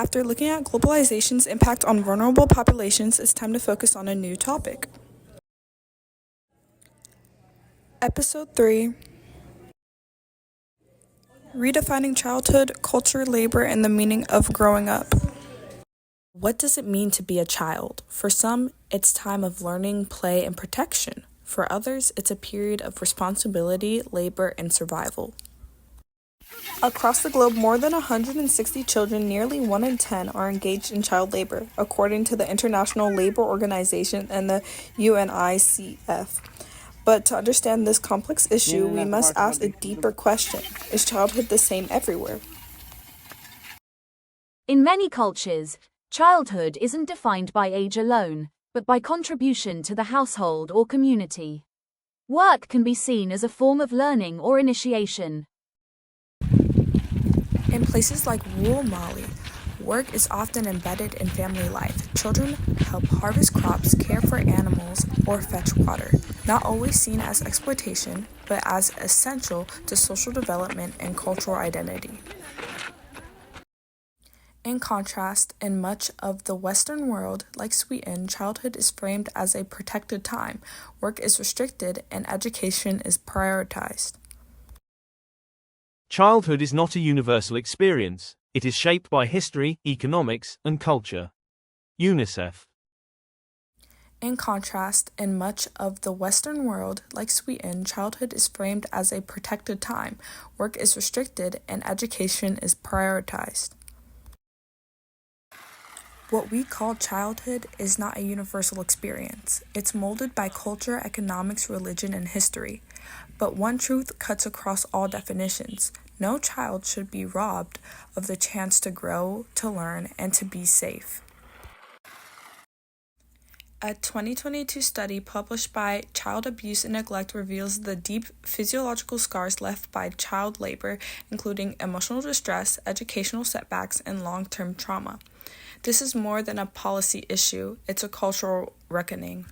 After looking at globalization's impact on vulnerable populations, it's time to focus on a new topic. Episode 3: Redefining Childhood, Culture, Labor, and the Meaning of Growing Up. What does it mean to be a child? For some, it's time of learning, play, and protection. For others, it's a period of responsibility, labor, and survival. Across the globe, more than 160 children, nearly 1 in 10, are engaged in child labor, according to the International Labor Organization and the UNICEF. But to understand this complex issue, we must ask a deeper question. Is childhood the same everywhere? In many cultures, childhood isn't defined by age alone, but by contribution to the household or community. Work can be seen as a form of learning or initiation. In places like rural Mali, work is often embedded in family life. Children help harvest crops, care for animals, or fetch water, not always seen as exploitation, but as essential to social development and cultural identity. In contrast, in much of the Western world, like Sweden, childhood is framed as a protected time, work is restricted, and education is prioritized. Childhood is not a universal experience. It is shaped by history, economics, and culture. UNICEF. In contrast, in much of the Western world, like Sweden, childhood is framed as a protected time, work is restricted, and education is prioritized. What we call childhood is not a universal experience. It's molded by culture, economics, religion, and history. But one truth cuts across all definitions. No child should be robbed of the chance to grow, to learn, and to be safe. A 2022 study published by Child Abuse and Neglect reveals the deep physiological scars left by child labor, including emotional distress, educational setbacks, and long-term trauma. This is more than a policy issue, it's a cultural reckoning.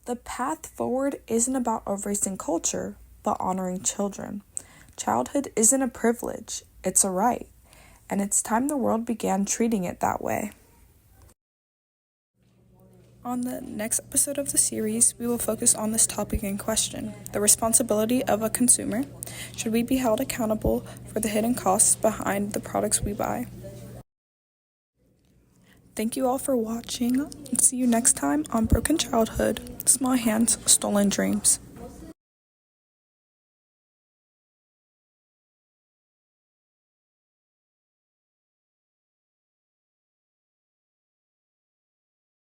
The path forward isn't about erasing culture, but honoring children. Childhood isn't a privilege, it's a right, and it's time the world began treating it that way. On the next episode of the series, we will focus on this topic in question, the responsibility of a consumer. Should we be held accountable for the hidden costs behind the products we buy? Thank you all for watching, and see you next time on Broken Childhood, Small Hands, Stolen Dreams.